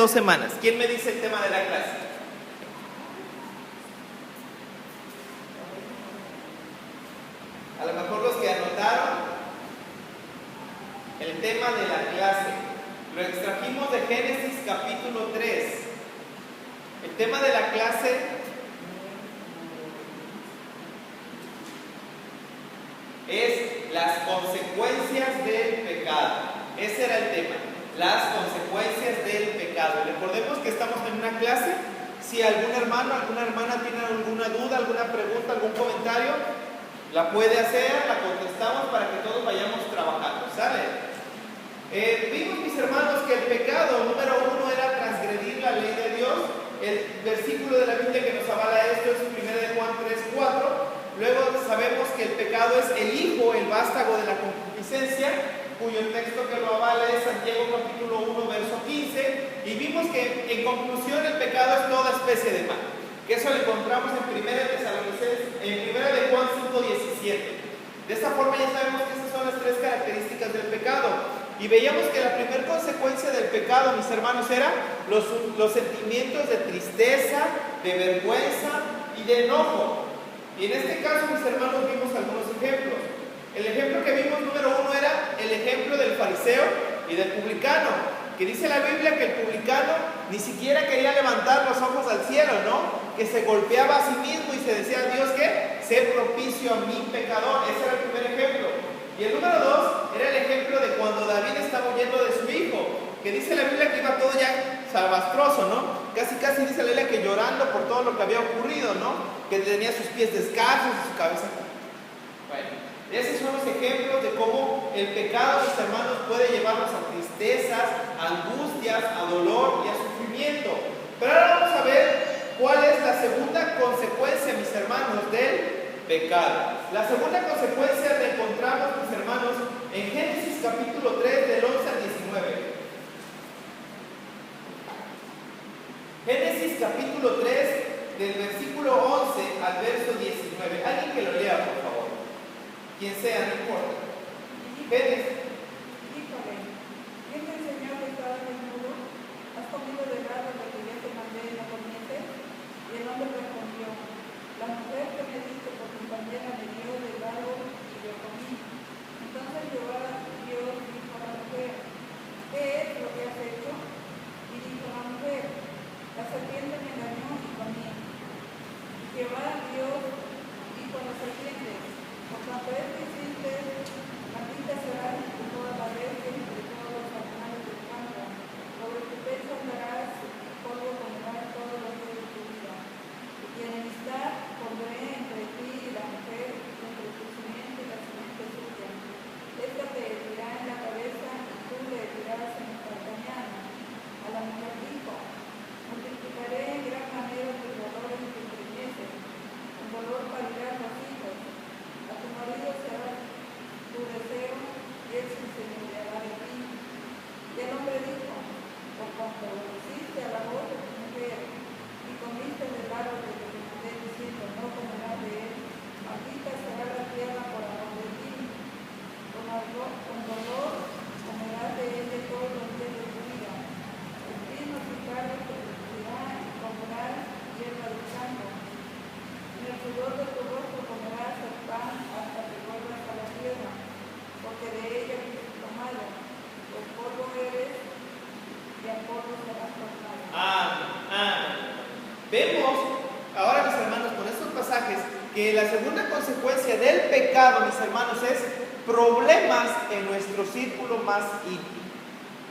2 semanas. ¿Quién me dice el tema de la clase? A lo mejor los que anotaron el tema de la clase lo extrajimos de Génesis capítulo 3. El tema de la clase es las consecuencias del pecado. Ese era el tema, las consecuencias del pecado. Recordemos que estamos en una clase. Si algún hermano, alguna hermana tiene alguna duda, alguna pregunta, algún comentario, la puede hacer, la contestamos para que todos vayamos trabajando, ¿sale? Vimos, mis hermanos, que el pecado número 1 era transgredir la ley de Dios. El versículo de la Biblia que nos avala esto es 1 de Juan 3:4. Luego sabemos que el pecado es el hijo, el vástago de la concupiscencia, cuyo texto que lo avala es Santiago capítulo 1, verso 15. Y vimos que en conclusión el pecado es toda especie de mal, que eso lo encontramos en 1 de Juan 5:17. De esta forma ya sabemos que estas son las 3 características del pecado. Y veíamos que la primera consecuencia del pecado, mis hermanos, era los sentimientos de tristeza, de vergüenza y de enojo. Y en este caso, mis hermanos, vimos algunos ejemplos. El ejemplo que vimos número 1 era el ejemplo del fariseo y del publicano, que dice la Biblia que el publicano ni siquiera quería levantar los ojos al cielo, ¿no? Que se golpeaba a sí mismo y se decía a Dios que sé propicio a mi pecador. Ese era el primer ejemplo. Y el número 2 era el ejemplo de cuando David estaba huyendo de su hijo, que dice la Biblia que iba todo ya salvastroso, ¿no? Casi dice la Biblia que llorando por todo lo que había ocurrido, ¿no? Que tenía sus pies descalzos y su cabeza. Bueno, esos son los ejemplos de cómo el pecado, mis hermanos, puede llevarnos a tristezas, a angustias, a dolor y a sufrimiento. Pero ahora vamos a ver cuál es la segunda consecuencia, mis hermanos, del pecado. La segunda consecuencia la encontramos, mis hermanos, en Génesis capítulo 3 del 11 al 19. Génesis capítulo 3 del versículo 11 al verso 19. Alguien que lo lea, por favor. Quien sea, no importa. Génesis. Díjole, ¿quién te enseñó que estaba desnudo? ¿Has comido del árbol de que yo te mandé y no comiste? Y el hombre respondió, la mujer que me diste por compañera me dio del árbol y yo comí. Entonces Jehová Dios dijo a la mujer, ¿qué es lo que has hecho? Y dijo la mujer, la serpiente me engañó y comí. Y Jehová Dios dijo a la serpiente, por cuanto esto hiciste, maldita serás de todas las bestias y de todos los animales del campo. Sobre tu pecho andarás, polvo comerás todos los días de tu vida. Y enemistad pondré entre ti y la mujer, entre tu simiente y la simiente suya. Esta te herirá en la cabeza y tú le herirás en el calcañar. A la mujer dijo, multiplicaré en gran manera tus dolores y tus riquezas. Con dolor parirás los hijos. A tu marido será tu deseo y él se enseñoreará de ti. Y el hombre dijo, por cuanto obedeciste a la voz de tu mujer y comiste del árbol de que te mandé diciendo, no comerás de él, maldita será la tierra por amor de ti. Con dolor comerás de ella todos los días de tu vida. Espinos y carnes te producirán y comerás hierba del campo. En el sudor de tu rostro comerás el pan hasta que vuelvas a la tierra, porque de ella fuiste tomado, pues polvo eres y al polvo serás tornado. Vemos ahora, mis hermanos, con estos pasajes, que la segunda consecuencia del pecado, mis hermanos, es problemas en nuestro círculo más íntimo.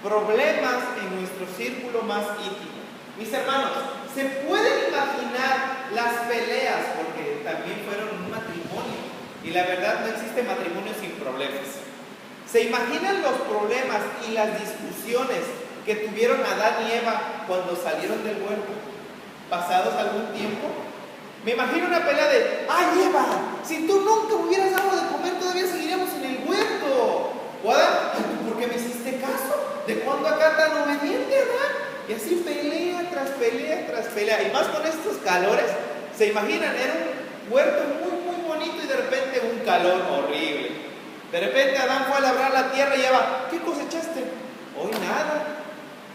Problemas en nuestro círculo más íntimo. Mis hermanos, ¿se pueden imaginar las peleas? Porque también fueron un matrimonio. Y la verdad no existe matrimonio sin problemas. ¿Se imaginan los problemas y las discusiones que tuvieron Adán y Eva cuando salieron del huerto? Pasados algún tiempo. Me imagino una pelea de, ¡ay, Eva! Si tú nunca me hubieras dado de comer, todavía seguiríamos en el huerto. ¿O Adán? ¿Por qué me hiciste caso? ¿De cuándo acá tan obediente, Adán? Y así pelea tras pelea tras pelea. Y más con estos calores. ¿Se imaginan? Era un huerto muy, muy bonito y de repente un calor horrible. De repente Adán fue a labrar la tierra y Eva, ¿qué cosechaste? Hoy nada.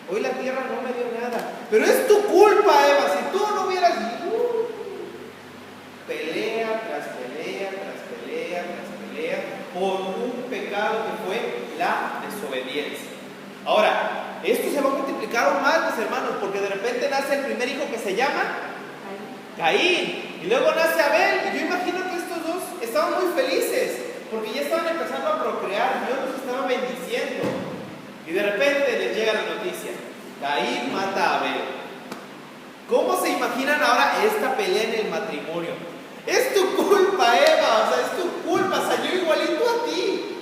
Hoy la tierra no me dio nada. Pero es tu culpa, Eva, si tú no hubieras... pelea tras pelea, tras pelea, tras pelea, por un pecado que fue la desobediencia. Ahora, esto se va a multiplicar aún más, mis hermanos, porque de repente nace el primer hijo que se llama Caín, y luego nace Abel, y yo imagino que estos dos estaban muy felices, porque ya estaban empezando a procrear, Dios los estaba bendiciendo, y de repente les llega la noticia: Caín mata a Abel. ¿Cómo se imaginan ahora esta pelea en el matrimonio? Es tu culpa, Eva, o sea, es tu culpa, salió igualito a ti.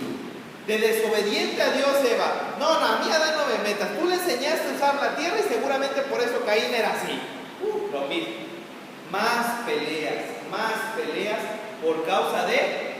De desobediente a Dios, Eva. No, a mí Adán no me metas. Tú le enseñaste a usar la tierra y seguramente por eso Caín era así. Lo mismo. Más peleas por causa de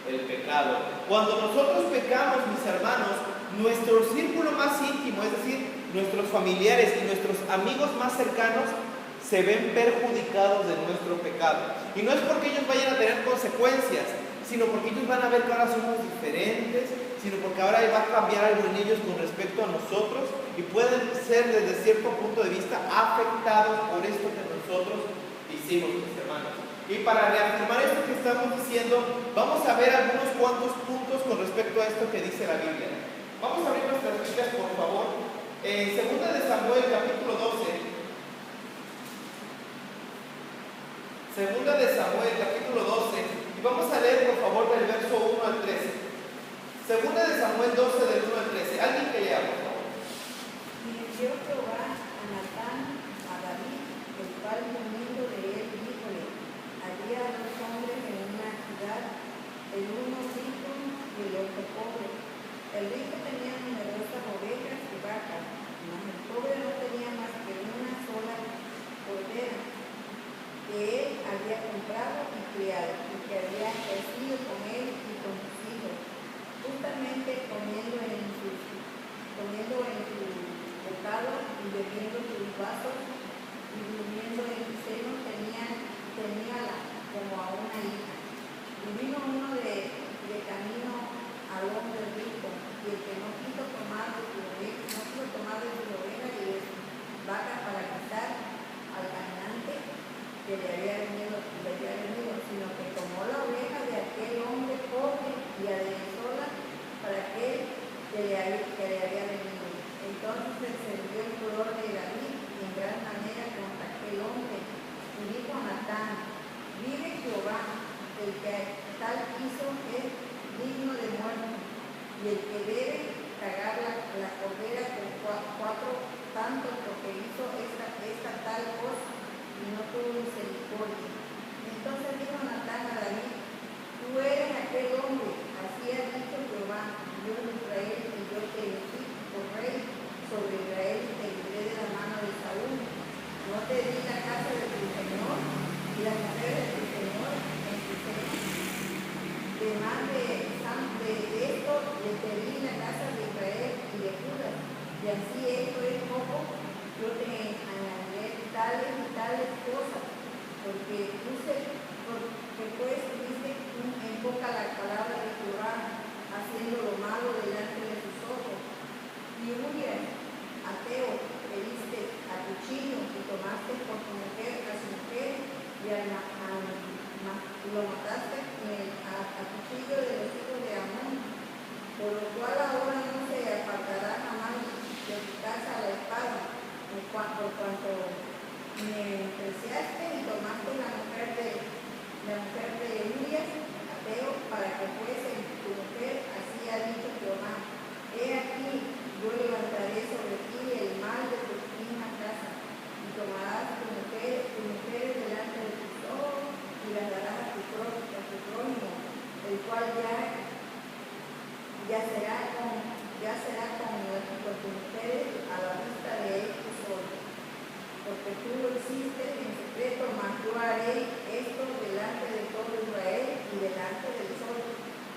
el pecado. Cuando nosotros pecamos, mis hermanos, nuestro círculo más íntimo, es decir, nuestros familiares y nuestros amigos más cercanos, se ven perjudicados de nuestro pecado. Y no es porque ellos vayan a tener consecuencias, sino porque ellos van a ver que ahora somos diferentes, sino porque ahora va a cambiar algo en ellos con respecto a nosotros, y pueden ser desde cierto punto de vista afectados por esto que nosotros hicimos, mis hermanos. Y para reafirmar esto que estamos diciendo, vamos a ver algunos cuantos puntos con respecto a esto que dice la Biblia. Vamos a abrir nuestras Biblias, por favor, en 2 de Samuel, capítulo 12. Segunda de Samuel, capítulo 12, y vamos a leer, por favor, del verso 1 al 13. Segunda de Samuel 12, del 1 al 13. Alguien que lea, por favor. Y envió Jehová a Natán a David, el cual viniendo de él, díjole: había dos hombres en una ciudad, el uno rico y el otro pobre. El rico tenía numerosas ovejas y vacas, mas el pobre no tenía más que una sola cordera, que él había comprado y criado, y que había crecido con él y con sus hijos. Justamente comiendo en su bocado y bebiendo sus vasos y durmiendo en su seno, teníala como a una hija. Y vino uno de camino al hombre rico, y el que no quiso tomar de su oveja y de su vaca para quitar al caminante que le había venido, sino que tomó la oveja de aquel hombre pobre y aderezóla para aquel que le había venido. Entonces se encendió el furor de David en gran manera contra aquel hombre, y dijo a Natán: vive Jehová, el que tal hizo es digno de muerte, y el que debe cagar la cordera por cuatro tantos, porque hizo esta tal cosa y no tuvo misericordia. Entonces dijo Natán a David: tú eres aquel hombre, así ha dicho Jehová, Dios de Israel, y yo te elegí por rey sobre Israel y te libré de la mano de Saúl. No te di la casa de tu Señor y la mujer de tu Señor en tu seno. Además de esto, le pedí la casa de Israel y de Judá, y así esto es poco, yo te añadiré tales y tales cosas, porque pues tuviste en boca la palabra de Jehová, haciendo lo malo delante de tus ojos. Y Urias, ateo, que diste a cuchillo y tomaste por tu mujer a su mujer, y lo mataste a cuchillo de los hijos de Amón, por lo cual ahora no se apartará jamás de tu casa la espada, por cuanto me despreciaste y tomaste la mujer de Urias, ateo, para que fuese tu mujer, así ha dicho Jehová. He aquí, yo levantaré sobre ti el mal de tu misma casa, y tomarás tu mujer delante de tus ojos, y las darás a tu prójimo, el cual ya será con tus mujeres a la vista de él tú solo. Porque tú lo hiciste en secreto, mas yo haré esto delante de todo Israel y delante del sol.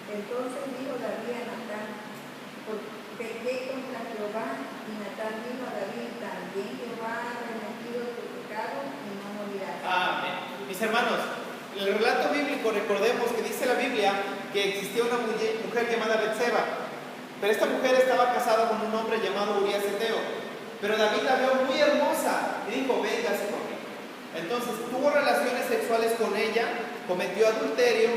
Entonces dijo David a Natán: pequé contra Jehová. Y Natán dijo a David: también Jehová ha remitido tu pecado y no morirás. Amén. Mis hermanos, el relato bíblico, recordemos que dice la Biblia que existía una mujer llamada Betseba, pero esta mujer estaba casada con un hombre llamado Urías Eteo. Pero David la vio muy hermosa Entonces tuvo relaciones sexuales con ella, cometió adulterio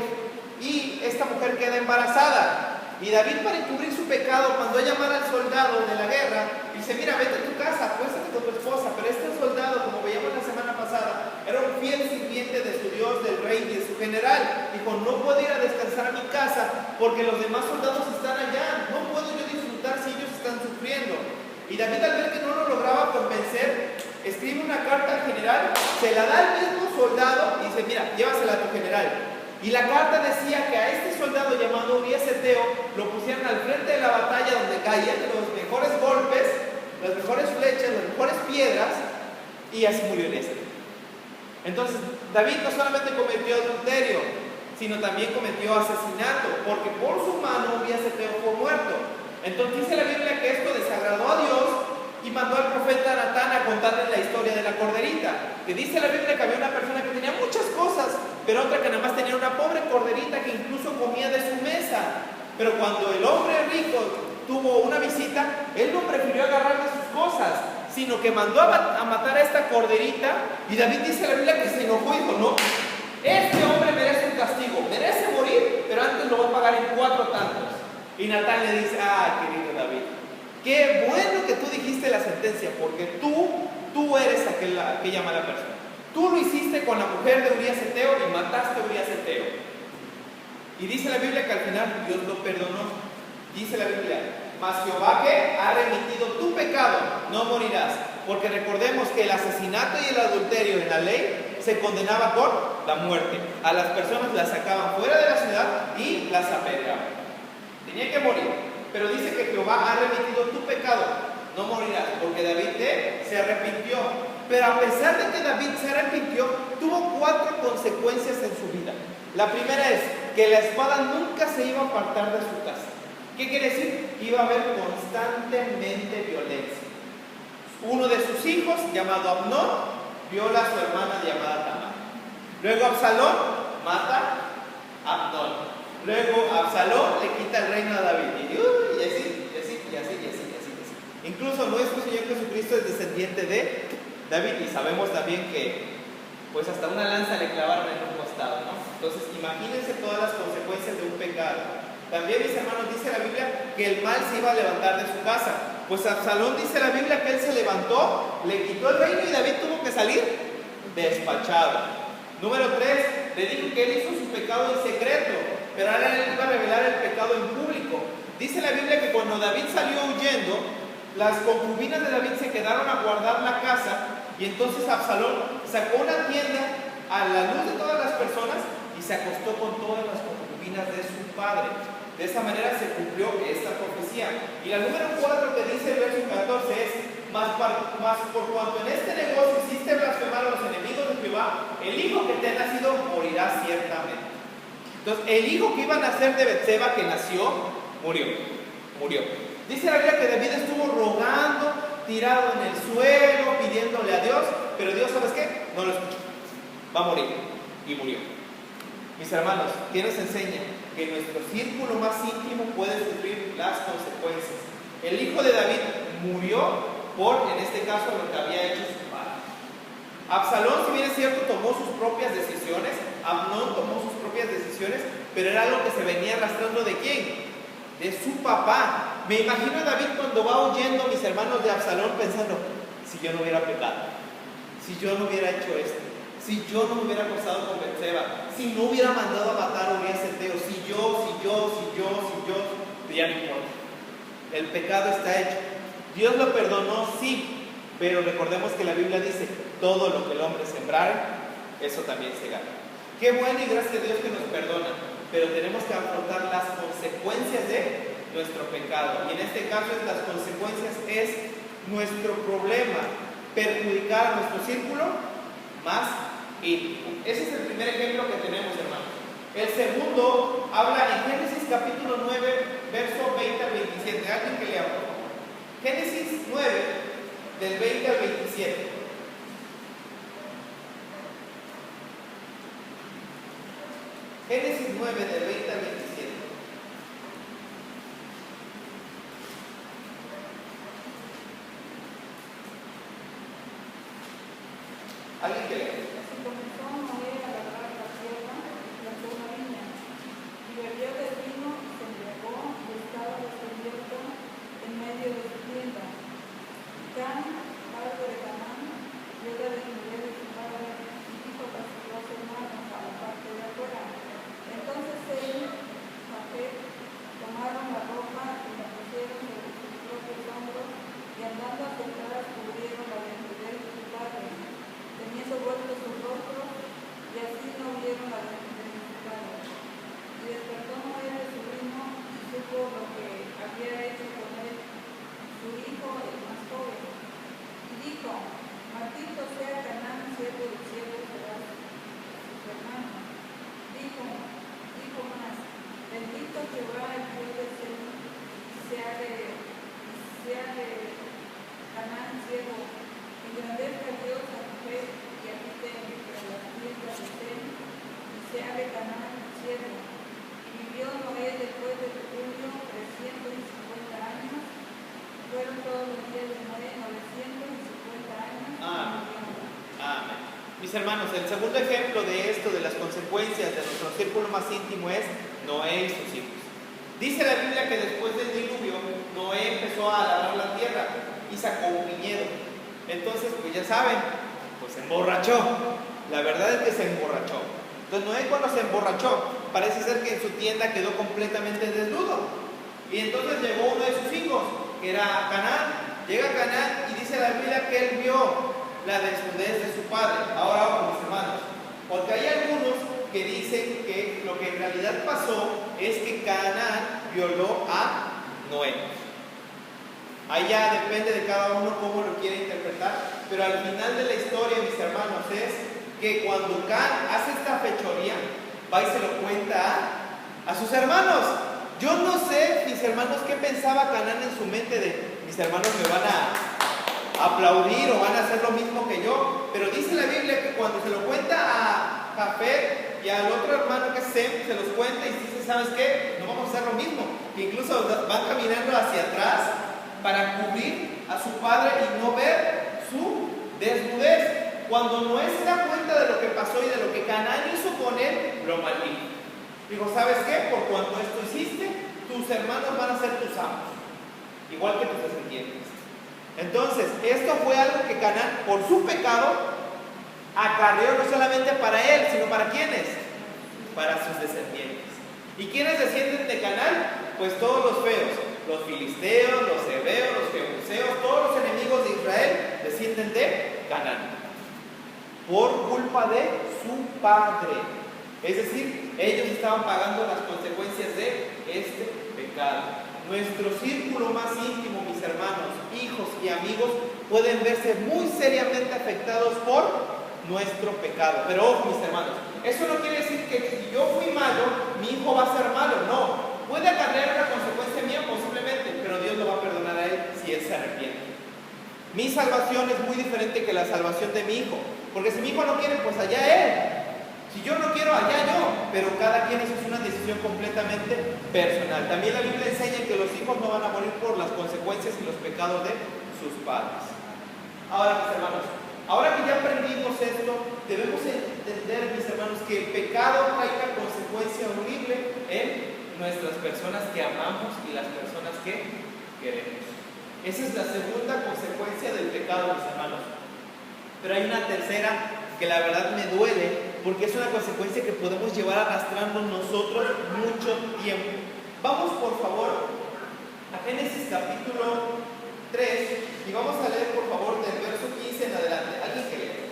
y esta mujer queda embarazada. Y David, para encubrir su pecado, mandó a llamar al soldado de la guerra y dice: mira, vete a tu casa, acuéstate con tu esposa. Pero este soldado, como veíamos la semana pasada, era un fiel sirviente de su Dios, del rey y de su general. Dijo: no puedo ir a descansar a mi casa porque los demás soldados están allá, no puedo yo disfrutar si ellos están sufriendo. Y David, al ver que no lo lograba convencer, escribe una carta al general, se la da al mismo soldado y dice: mira, llévasela a tu general. Y la carta decía que a este soldado llamado Urías Eteo lo pusieran al frente de la batalla, donde caían los mejores golpes, las mejores flechas, las mejores piedras, y así murió en este. Entonces David no solamente cometió adulterio, sino también cometió asesinato, porque por su mano Urías Eteo fue muerto. Entonces dice la Biblia que esto desagradó a Dios y mandó al profeta Natán a contarle la historia de la corderita. Que dice la Biblia que había una persona que tenía muchas cosas, pero otra que nada más tenía una pobre corderita que incluso comía de su mesa. Pero cuando el hombre rico tuvo una visita, él no prefirió agarrar de sus cosas, sino que mandó a matar a esta corderita. Y David dice la Biblia que se enojó y dijo: no, este hombre merece un castigo, merece morir, pero antes lo va a pagar en 4 tantos. Y Natán le dice: ah, querido David, qué bueno que tú dijiste la sentencia, porque tú eres aquella mala persona. Tú lo hiciste con la mujer de Urías Eteo y mataste a Urías Eteo. Y dice la Biblia que al final Dios lo perdonó. Dice la Biblia: mas Jehová que ha remitido tu pecado, no morirás. Porque recordemos que el asesinato y el adulterio en la ley se condenaba con la muerte. A las personas las sacaban fuera de la ciudad y las apedreaban. Tenía que morir. Pero dice que Jehová ha remitido tu pecado, no morirás, porque David se arrepintió. Pero a pesar de que David se arrepintió, tuvo 4 consecuencias en su vida. La primera es que la espada nunca se iba a apartar de su casa. ¿Qué quiere decir? Iba a haber constantemente violencia. Uno de sus hijos, llamado Abnón, viola a su hermana llamada Tamar. Luego Absalón mata a Abnón. Luego Absalón le quita el reino a David. Y así. Incluso nuestro Señor Jesucristo es descendiente de David. Y sabemos también que pues hasta una lanza le clavaron en un costado, ¿no? Entonces imagínense todas las consecuencias de un pecado. También, mis hermanos, dice la Biblia que el mal se iba a levantar de su casa. Pues Absalón, dice la Biblia, que él se levantó, le quitó el reino y David tuvo que salir despachado. Número 3, le dijo que él hizo su pecado en secreto, pero ahora él iba a revelar el pecado en público. Dice la Biblia que cuando David salió huyendo, las concubinas de David se quedaron a guardar la casa, y entonces Absalón sacó una tienda a la luz de todas las personas y se acostó con todas las concubinas de su padre. De esa manera se cumplió esta profecía. Y la número 4 que dice el verso 14 es: mas por cuanto en este negocio hiciste blasfemar a los enemigos de Jehová, el hijo que te ha nacido morirá ciertamente. Entonces, el hijo que iba a nacer de Betseba, que nació, murió. Dice la Biblia que David estuvo rogando, tirado en el suelo, pidiéndole a Dios, pero Dios, ¿sabes qué? No lo escuchó. Va a morir. Y murió. Mis hermanos, ¿qué nos enseña? Que nuestro círculo más íntimo puede sufrir las consecuencias. El hijo de David murió por, en este caso, lo que había hecho su padre. Absalón, si bien es cierto, tomó sus propias decisiones. Abnón tomó sus propias decisiones, pero era algo que se venía arrastrando ¿de quién? De su papá. Me imagino a David cuando va huyendo, mis hermanos, de Absalón, pensando: si yo no hubiera pecado, si yo no hubiera hecho esto, si yo no me hubiera acostado con Betseba, si no hubiera mandado a matar a Urías Eteo, si yo, ya no importa. El pecado está hecho. Dios lo perdonó, sí, pero recordemos que la Biblia dice: todo lo que el hombre sembrare, eso también se gana. Qué bueno y gracias a Dios que nos perdona, pero tenemos que afrontar las consecuencias de nuestro pecado. Y en este caso las consecuencias es nuestro problema, perjudicar a nuestro círculo más íntimo. Ese es el primer ejemplo que tenemos, hermanos. El segundo habla en Génesis capítulo 9, verso 20 al 27. Alguien que lea, por favor. Génesis 9, del 20 al 27. Génesis 9, del 20 al 27. ¿Alguien que lee? Así comenzó Noé a labrar la tierra, plantó una viña, y bebió del vino, se embriagó y estaba descubierto en medio de su tienda. Cam, padre de Canaán, vio la desnudez de su padre y dijo a sus dos hermanos a la parte de afuera. Entonces ellos, Jafet, tomaron la ropa y la pusieron sobre sus propios hombros y andando hacia atrás cubrieron la desnudez de su padre, teniendo vueltos sus rostros, y así no vieron la desnudez de su padre. Y despertó Noé de su vino y supo lo que había hecho con él su hijo, el más joven. Y dijo: maldito sea Canaán, siervo del cielo, será sus hermanos. Dijo más: bendito Jehová, el Dios del cielo, sea de Canaán, siervo. Engrandezca Dios a Jafet y habite entre las tiendas de Sem, y sea de Canaán, siervo. Y vivió Noé después de su diluvio 350 años. Fueron todos los días de Noé 950 años. Amén. Mis hermanos, el segundo ejemplo de esto, de las consecuencias de nuestro círculo más íntimo, es Noé y sus hijos. Dice la Biblia que después del diluvio, Noé empezó a labrar la tierra y sacó un viñedo. Entonces, pues ya saben, pues se emborrachó. La verdad es que se emborrachó. Entonces Noé, cuando se emborrachó, parece ser que en su tienda quedó completamente desnudo. Y entonces llegó uno de sus hijos, que era Canaán. Llega a Canaán y dice la Biblia que él vio la desnudez de su padre. Ahora vamos, mis hermanos, porque hay algunos que dicen que lo que en realidad pasó es que Canaán violó a Noé. Ahí ya depende de cada uno cómo lo quiere interpretar, pero al final de la historia, mis hermanos, es que cuando Canaán hace esta fechoría, va y se lo cuenta a sus hermanos. Yo no sé, mis hermanos, qué pensaba Canaán en su mente de: mis hermanos me van a aplaudir o van a hacer lo mismo que yo. Pero dice la Biblia que cuando se lo cuenta a Jafet y al otro hermano que es Sem, se los cuenta y dice: ¿sabes qué? No vamos a hacer lo mismo. Que incluso van caminando hacia atrás para cubrir a su padre y no ver su desnudez. Cuando Noé se da cuenta de lo que pasó y de lo que Canaán hizo con él, lo maldijo. Digo: ¿sabes qué? Por cuanto esto hiciste, tus hermanos van a ser tus amos, igual que tus descendientes. Entonces, esto fue algo que Canaán, por su pecado, acarreó no solamente para él, sino para ¿quiénes? Para sus descendientes. ¿Y quiénes descienden de Canaán? Pues todos los feos, los filisteos, los heveos, los jebuseos, todos los enemigos de Israel descienden de Canaán, por culpa de su padre. Es decir, ellos estaban pagando las consecuencias de este pecado. Nuestro círculo más íntimo, mis hermanos, hijos y amigos, pueden verse muy seriamente afectados por nuestro pecado. Pero ojo, mis hermanos, eso no quiere decir que si yo fui malo, mi hijo va a ser malo. No, puede acarrear una consecuencia mía posiblemente, pero Dios lo va a perdonar a él si él se arrepiente. Mi salvación es muy diferente que la salvación de mi hijo, porque si mi hijo no quiere, pues allá él. Si yo no quiero, allá yo. Pero cada quien, eso es una decisión completamente personal. También la Biblia enseña que los hijos no van a morir por las consecuencias y los pecados de sus padres. Ahora, mis hermanos, ahora que ya aprendimos esto, debemos entender, mis hermanos, que el pecado trae una consecuencia horrible en nuestras personas que amamos y las personas que queremos. Esa es la segunda consecuencia del pecado, mis hermanos. Pero hay una tercera que la verdad me duele, porque es una consecuencia que podemos llevar arrastrando nosotros mucho tiempo. Vamos, por favor, a Génesis capítulo 3 y vamos a leer, por favor, del verso 15 en adelante. ¿Alguien que lee?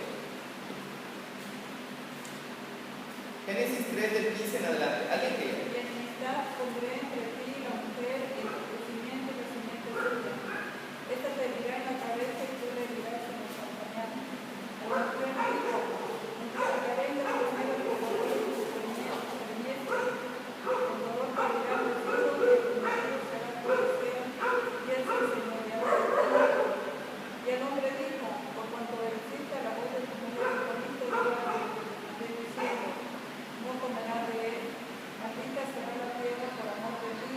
Génesis 3 del 15 en adelante. ¿Alguien que lee? Y enemistad pondré entre ti y la mujer, y entre tu simiente y la simiente suya. Esta te herirá en la cabeza y tú le herirás en los calcañares. A la mujer dijo: multiplicaré en gran manera tu dolor y tu preñez, con dolor parirán los hijos, y tu marido será tu deseo, y él se enseñoreará de ti. Y el hombre dijo: por cuanto obedeciste a la voz de tu mujer, comiste yo de diciendo: no comerás de él, maldita será la tierra por amor de ti,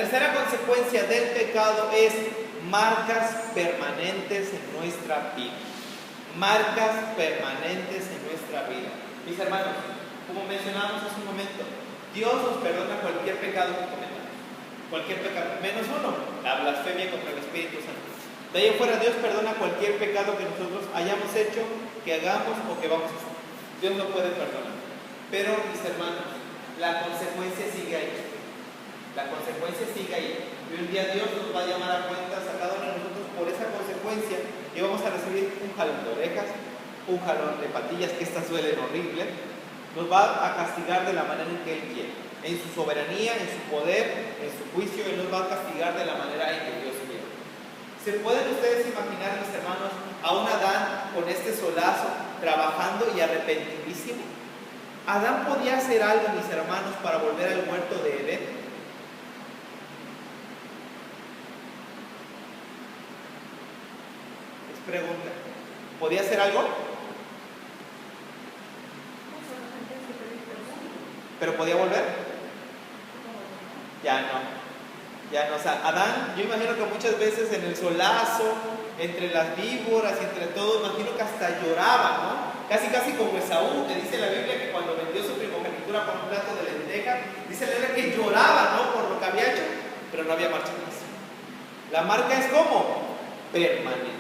tercera consecuencia del pecado es marcas permanentes en nuestra vida. Marcas permanentes en nuestra vida. Mis hermanos, como mencionábamos hace un momento, Dios nos perdona cualquier pecado que cometamos. Cualquier pecado, menos uno, la blasfemia contra el Espíritu Santo. De ahí en fuera, Dios perdona cualquier pecado que nosotros hayamos hecho, que hagamos o que vamos a hacer. Dios lo puede perdonar. Pero, mis hermanos, la consecuencia sigue ahí. La consecuencia sigue ahí. Y un día Dios nos va a llamar a cuentas a cada uno de nosotros por esa consecuencia y vamos a recibir un jalón de orejas, un jalón de patillas, que estas duelen horrible. Nos va a castigar de la manera en que Él quiere. En su soberanía, en su poder, en su juicio, Él nos va a castigar de la manera en que Dios quiere. ¿Se pueden ustedes imaginar, mis hermanos, a un Adán con este solazo, trabajando y arrepentidísimo? ¿Adán podía hacer algo, mis hermanos, para volver al huerto de Edén? Es pregunta. ¿Podía hacer algo? ¿Pero podía volver? Ya no. Ya no, o sea, Adán, yo imagino que muchas veces en el solazo, entre las víboras y entre todo, imagino que hasta lloraba, ¿no? Casi como Esaú, que dice la Biblia que cuando vendió su primogenitura por un plato de lenteja, dice la Biblia que lloraba, ¿no? Por lo que había hecho, pero no había marcha atrás. La marca es ¿cómo? Permanente.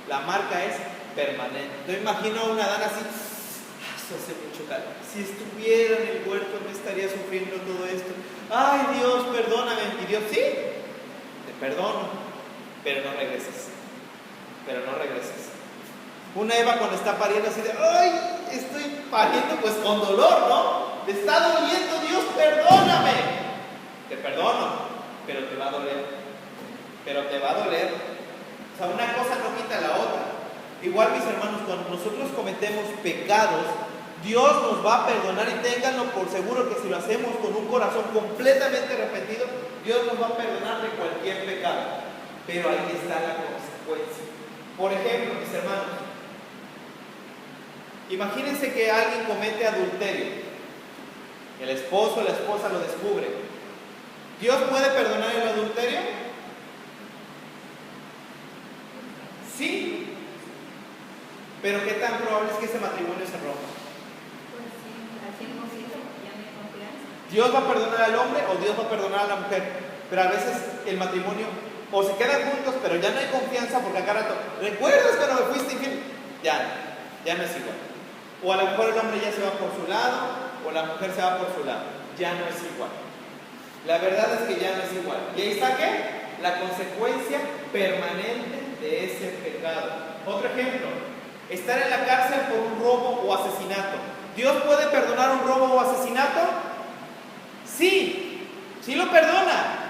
La marca es permanente. Yo imagino a un Adán así, eso hace mucho calor. Si estuviera en el huerto no estaría sufriendo todo esto. Ay, Dios, perdóname. Y Dios, sí, te perdono, pero no regreses. Pero no regreses. Una Eva cuando está pariendo así de, ay, estoy pariendo pues con dolor, ¿no? Te está doliendo, Dios, perdóname. Te perdono, pero te va a doler. Pero te va a doler. O sea, una cosa no quita la otra. Igual, mis hermanos, cuando nosotros cometemos pecados, Dios nos va a perdonar, y ténganlo por seguro que si lo hacemos con un corazón completamente arrepentido, Dios nos va a perdonar de cualquier pecado. Pero ahí está la consecuencia. Por ejemplo, mis hermanos, imagínense que alguien comete adulterio. El esposo o la esposa lo descubre. ¿Dios puede perdonar el adulterio? Sí. Pero ¿qué tan probable es que ese matrimonio se rompa? Pues sí, al 100% ya no hay confianza. ¿Dios va a perdonar al hombre o Dios va a perdonar a la mujer? Pero a veces el matrimonio o se quedan juntos, pero ya no hay confianza porque a cada rato, ¿recuerdas cuando me fuiste infiel? Ya no es igual. O a lo mejor el hombre ya se va por su lado o la mujer se va por su lado. Ya no es igual. La verdad es que ya no es igual. ¿Y ahí está qué? La consecuencia permanente de ese pecado. Otro ejemplo, estar en la cárcel por un robo o asesinato. ¿Dios puede perdonar un robo o asesinato? Sí, sí lo perdona.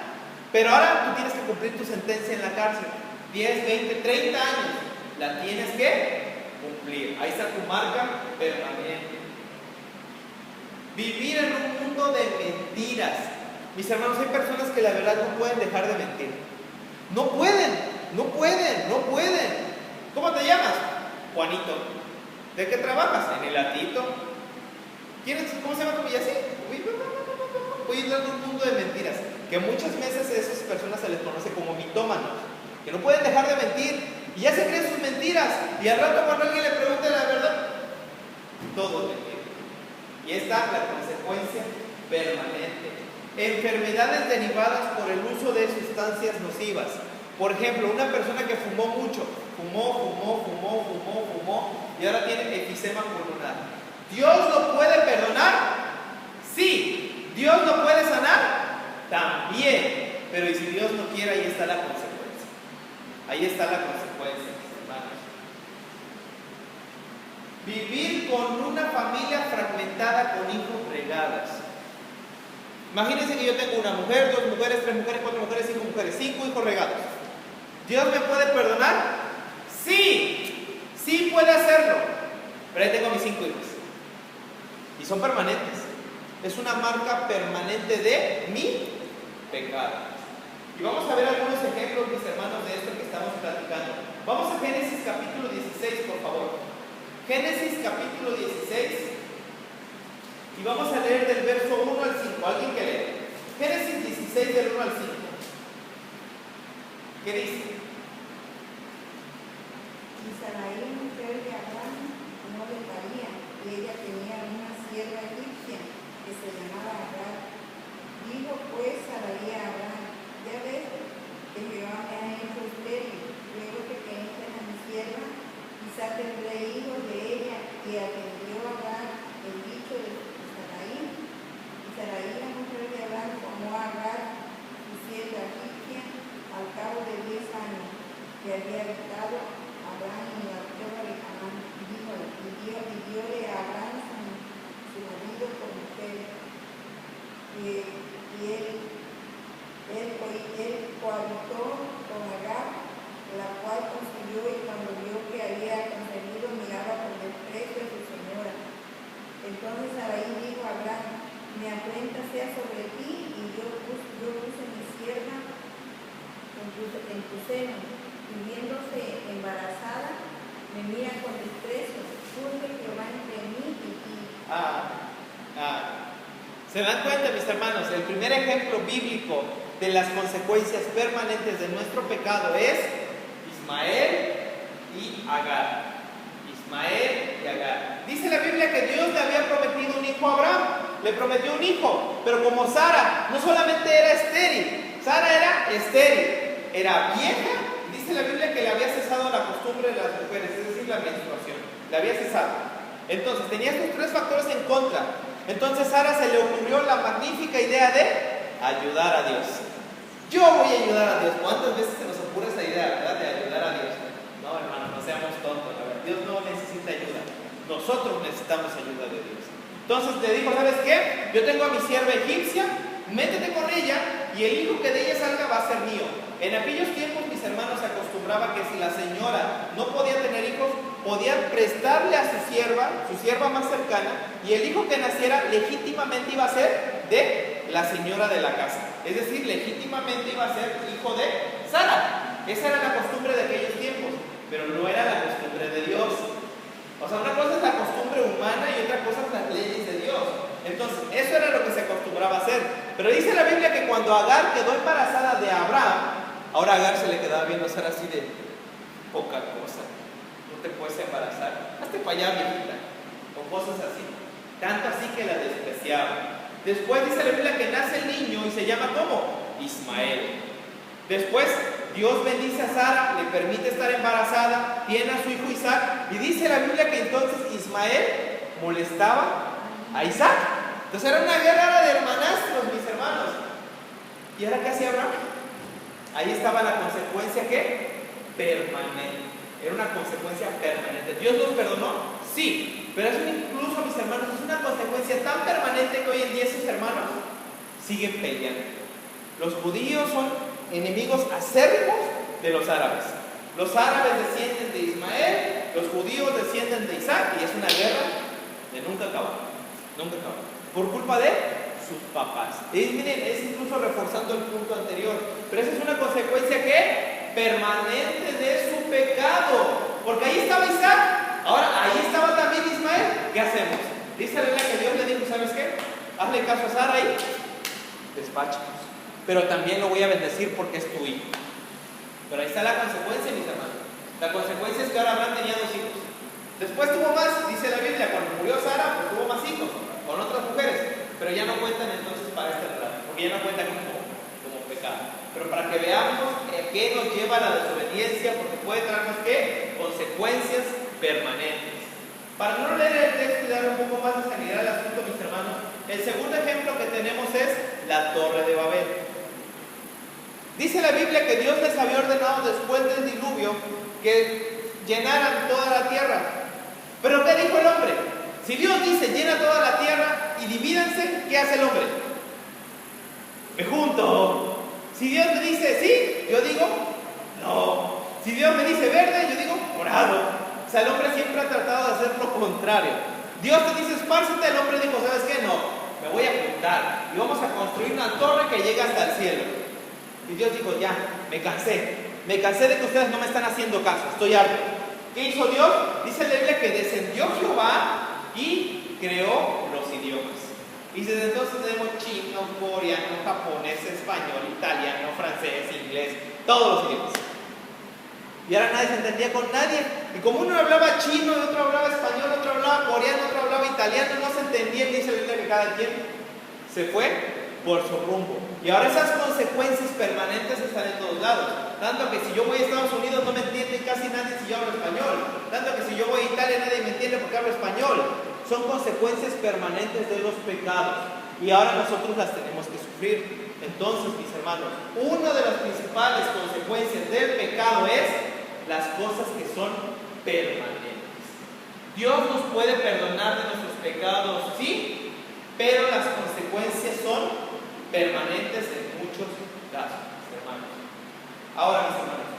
Pero ahora tú tienes que cumplir tu sentencia en la cárcel. 10, 20, 30 años. La tienes que cumplir. Ahí está tu marca permanente. Vivir en un mundo de mentiras. Mis hermanos, hay personas que la verdad no pueden dejar de mentir. No pueden. ¿Cómo te llamas? Juanito. ¿De qué trabajas? En el Atito. ¿Cómo se llama tu villacín? Voy entrando en un mundo de mentiras. Que muchas veces a esas personas se les conoce como mitómanos. Que no pueden dejar de mentir. Y ya se creen sus mentiras. Y al rato cuando alguien le pregunte la verdad, todo es mentira. Y esta es la consecuencia permanente. Enfermedades derivadas por el uso de sustancias nocivas. Por ejemplo, una persona que fumó mucho, fumó y ahora tiene enfisema pulmonar. ¿Dios lo puede perdonar? Sí. ¿Dios lo puede sanar? También. Pero ¿y si Dios no quiere? Ahí está la consecuencia. Ahí está la consecuencia, hermanos. Vivir con una familia fragmentada con hijos regados. Imagínense que yo tengo una mujer, 2 mujeres, 3 mujeres, 4 mujeres, 5 mujeres, 5 hijos regados. ¿Dios me puede perdonar? Sí, sí puede hacerlo. Pero ahí tengo mis 5 hijos. Y son permanentes. Es una marca permanente de mi pecado. Y vamos a ver algunos ejemplos, mis hermanos, de esto que estamos platicando. Vamos a Génesis capítulo 16, por favor. Génesis capítulo 16. Y vamos a leer del verso 1 al 5. ¿Alguien que lee? Génesis 16 del 1 al 5. ¿Qué dice? Y Sarai, mujer de Abraham, no le paría, y ella tenía una sierva egipcia que se llamaba Agar. Dijo pues Sarai a Abraham: ya ves que Jehová me ha hecho estéril, luego que entres a mi sierva, quizá tendré hijos de ella. Y atendió a Agar el dicho de Sarai. Y Sarai, la mujer de Abraham, tomó a Agar, su sierva egipcia, al cabo de 10 años, que había habitado Abraham en la tierra de Canaán, y diole a Abraham su marido por mujer. Y él cohabitó con Agar, la cual concibió, y cuando vio que había concebido, miraba con desprecio a su señora. Entonces Sarai dijo a Abraham: mi afrenta sea sobre ti, y yo puse mi sierva en tu seno, y viéndose embarazada, me mira con desprecio. Juzgue Jehová entre mí y ti. ¿Se dan cuenta, mis hermanos? El primer ejemplo bíblico de las consecuencias permanentes de nuestro pecado es Ismael y Agar. Ismael y Agar. Dice la Biblia que Dios le había prometido un hijo a Abraham. Le prometió un hijo, pero como Sara no solamente era estéril, Sara era estéril, era vieja. Dice la Biblia que le había cesado la costumbre de las mujeres, es decir, la menstruación. Le había cesado. Entonces tenía estos 3 factores en contra. Entonces a Sara se le ocurrió la magnífica idea de ayudar a Dios. Yo voy a ayudar a Dios. ¿Cuántas veces se nos ocurre esa idea, verdad, de ayudar a Dios? No, hermano, no seamos tontos. La verdad, Dios no necesita ayuda. Nosotros necesitamos ayuda de Dios. Entonces le dijo: ¿sabes qué? Yo tengo a mi sierva egipcia, métete con ella y el hijo que de ella salga va a ser mío. En aquellos tiempos, mis hermanos, se acostumbraba que si la señora no podía tener hijos, podía prestarle a su sierva más cercana, y el hijo que naciera legítimamente iba a ser de la señora de la casa. Es decir, legítimamente iba a ser hijo de Sara. Esa era la costumbre de aquellos tiempos, pero no era la costumbre de Dios. O sea, una cosa es la costumbre humana y otra cosa es las leyes de Dios. Entonces, eso era lo que se acostumbraba a hacer. Pero dice la Biblia que cuando Agar quedó embarazada de Abraham, ahora a Agar se le quedaba viendo a Sara así de: poca cosa, no te puedes embarazar, hazte para allá, viejita, o cosas así. Tanto así que la despreciaba. Después dice la Biblia que nace el niño y se llama ¿cómo? Ismael. Después Dios bendice a Sara, le permite estar embarazada, tiene a su hijo Isaac, y dice la Biblia que entonces Ismael molestaba a Isaac. Entonces era una guerra de hermanastros, mis hermanos. ¿Y ahora qué hacía Abraham? Ahí estaba la consecuencia, ¿qué? Permanente. Era una consecuencia permanente. ¿Dios los perdonó? Sí, pero es incluso, mis hermanos, es una consecuencia tan permanente que hoy en día sus hermanos siguen peleando. Los judíos son enemigos acérrimos de los árabes. Los árabes descienden de Ismael, los judíos descienden de Isaac, y es una guerra de nunca acabar. Nunca acabar. Por culpa de sus papás. Y miren, es incluso reforzando el punto anterior, pero esa es una consecuencia que permanente de su pecado, porque ahí estaba Isaac, ahora ahí estaba también Ismael. ¿Qué hacemos? Dice la Biblia que Dios le dijo: ¿sabes qué? Hazle caso a Sara y despáchanos, pero también lo voy a bendecir porque es tu hijo. Pero ahí está la consecuencia, mis hermanos. La consecuencia es que ahora Abraham tenía 2 hijos. Después tuvo más, dice la Biblia, cuando murió Sara, pues tuvo más hijos con otras mujeres, pero ya no cuentan entonces para este relato, porque ya no cuentan como pecado. Pero para que veamos qué nos lleva a la desobediencia, porque puede traernos ¿qué? Consecuencias permanentes. Para no leer el texto y darle un poco más de sanidad al asunto, mis hermanos, el segundo ejemplo que tenemos es la Torre de Babel. Dice la Biblia que Dios les había ordenado después del diluvio que llenaran toda la tierra. ¿Pero qué dijo el hombre? Si Dios dice llena toda la tierra y divídanse, ¿qué hace el hombre? Me junto. Si Dios me dice sí, yo digo no. Si Dios me dice verde, yo digo morado. O sea, el hombre siempre ha tratado de hacer lo contrario. Dios te dice espárcete, el hombre dijo: ¿sabes qué? No, me voy a juntar y vamos a construir una torre que llegue hasta el cielo. Y Dios dijo: ya, me cansé de que ustedes no me están haciendo caso, estoy harto. ¿Qué hizo Dios? Dice la Biblia que descendió Jehová y creó los idiomas. Y desde entonces tenemos chino, coreano, japonés, español, italiano, francés, inglés. inglés, todos los idiomas. Y ahora nadie se entendía con nadie. Y como uno hablaba chino, otro hablaba español, otro hablaba coreano, otro hablaba italiano, no se entendían, dice la Biblia que cada quien se fue por su rumbo. Y ahora esas consecuencias permanentes están en todos lados. Tanto que si yo voy a Estados Unidos no me entiende casi nadie si yo hablo español. Tanto que si yo voy a Italia nadie me entiende porque hablo español. Son consecuencias permanentes de los pecados. Y ahora nosotros las tenemos que sufrir. Entonces, mis hermanos, una de las principales consecuencias del pecado es las cosas que son permanentes. Dios nos puede perdonar de nuestros pecados, sí, pero las consecuencias son permanentes en muchos casos, mis hermanos. Ahora, mis hermanos,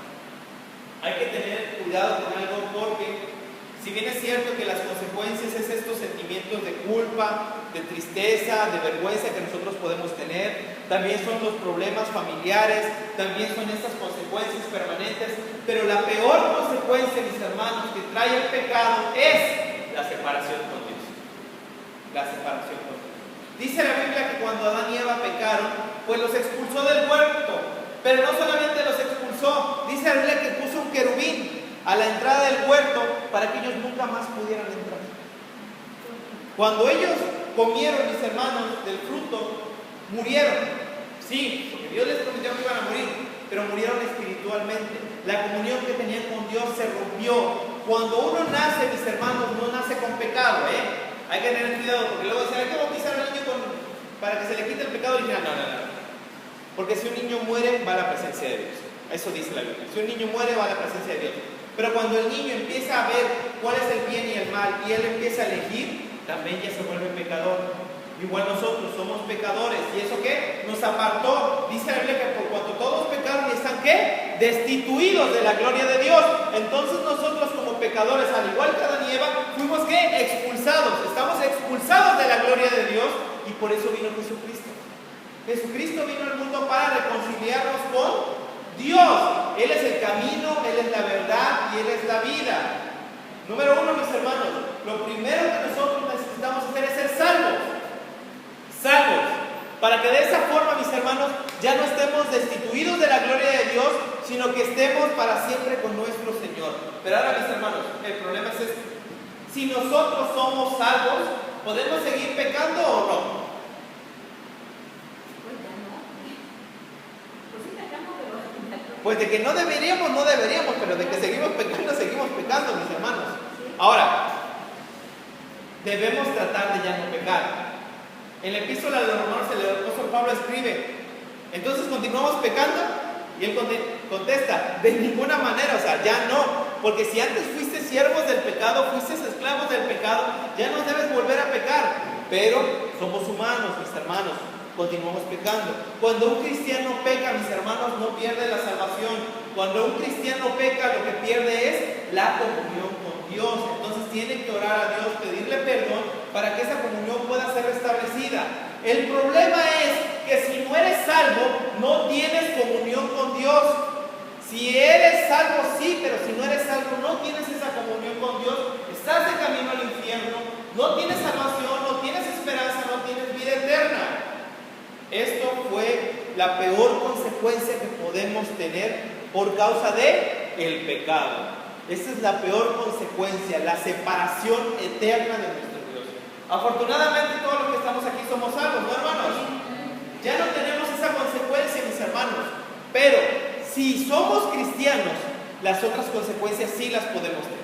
hay que tener cuidado con algo porque si bien es cierto que las consecuencias es estos sentimientos de culpa, de tristeza, de vergüenza que nosotros podemos tener, también son los problemas familiares, también son estas consecuencias permanentes, pero la peor consecuencia, mis hermanos, que trae el pecado es la separación con Dios. La separación con Dios. Dice la Biblia que cuando Adán y Eva pecaron, pues los expulsó del huerto, pero no solamente los expulsó, dice la Biblia que puso un querubín a la entrada del huerto para que ellos nunca más pudieran entrar. Cuando ellos comieron, mis hermanos, del fruto, murieron. Sí, porque Dios les prometió que iban a morir, pero murieron espiritualmente. La comunión que tenían con Dios se rompió. Cuando uno nace, mis hermanos, no nace con pecado, Hay que tener cuidado, porque luego dicen, hay que bautizar al niño para que se le quite el pecado original. No. Porque si un niño muere, va a la presencia de Dios. Eso dice la Biblia. Si un niño muere, va a la presencia de Dios. Pero cuando el niño empieza a ver cuál es el bien y el mal, y él empieza a elegir, también ya se vuelve pecador. Igual nosotros somos pecadores. ¿Y eso qué? Nos apartó. Dice la Biblia que por cuanto todos pecaron y están ¿qué? Destituidos de la gloria de Dios. Entonces nosotros como pecadores, al igual que Adán y Eva, fuimos ¿qué? Expulsados. Estamos expulsados de la gloria de Dios y por eso vino Jesucristo. Jesucristo vino al mundo para reconciliarnos con Dios. Él es el camino, Él es la verdad y Él es la vida. Número uno, mis hermanos, lo primero que nosotros necesitamos hacer es ser salvos. Salvos. Para que de esa forma, mis hermanos, ya no estemos destituidos de la gloria de Dios, sino que estemos para siempre con nuestro Señor. Pero ahora, mis hermanos, el problema es este. Si nosotros somos salvos, ¿podemos seguir pecando o no? Pues ya no. Pues sí pecamos, pero... Pues de que no deberíamos, pero de que seguimos pecando, mis hermanos. Ahora, debemos tratar de ya no pecar. En la epístola de los Romanos, el apóstol Pablo escribe, entonces continuamos pecando, y él contesta, de ninguna manera, o sea, ya no, porque si antes fuiste siervos del pecado, fuiste esclavos del pecado, ya no debes volver a pecar, pero somos humanos, mis hermanos. Continuamos pecando. Cuando un cristiano peca, mis hermanos, no pierde la salvación. Cuando un cristiano peca, lo que pierde es la comunión con Dios. Entonces tiene que orar a Dios, pedirle perdón para que esa comunión pueda ser restablecida. El problema es que si no eres salvo, no tienes comunión con Dios. Si eres salvo, sí, pero si no eres salvo, no tienes esa comunión con Dios. Estás de camino al infierno, no tienes salvación, no tienes esperanza, no tienes vida eterna. Esto fue la peor consecuencia que podemos tener por causa de el pecado. Esa es la peor consecuencia, la separación eterna de nuestro Dios. Afortunadamente todos los que estamos aquí somos salvos, ¿no, hermanos? Ya no tenemos esa consecuencia, mis hermanos. Pero si somos cristianos, las otras consecuencias sí las podemos tener.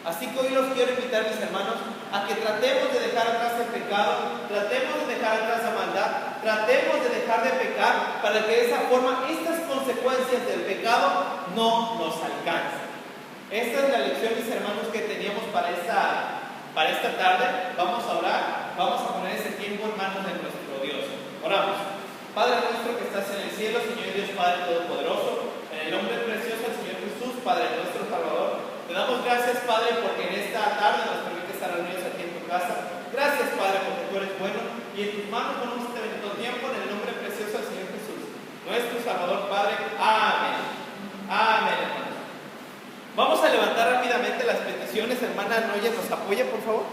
Así que hoy los quiero invitar, mis hermanos, a que tratemos de dejar atrás el pecado, tratemos de dejar atrás la maldad, tratemos de dejar de pecar, para que de esa forma estas consecuencias del pecado no nos alcancen. Esta es la lección, mis hermanos, que teníamos para esta tarde. Vamos a orar, vamos a poner ese tiempo en manos de nuestro Dios. Oramos. Padre nuestro que estás en el cielo, Señor Dios Padre Todopoderoso, en el nombre precioso del Señor Jesús, Padre nuestro Salvador, te damos gracias, Padre, porque en esta tarde nos permite estar reunidos aquí en tu casa. Gracias, Padre, porque tú eres bueno y en tus manos ponemos este bendito tiempo en el nombre precioso del Señor Jesús, nuestro Salvador, Padre. Amén. Amén, hermanos. Vamos a levantar rápidamente las peticiones. Hermana Noya, ¿nos apoya, por favor?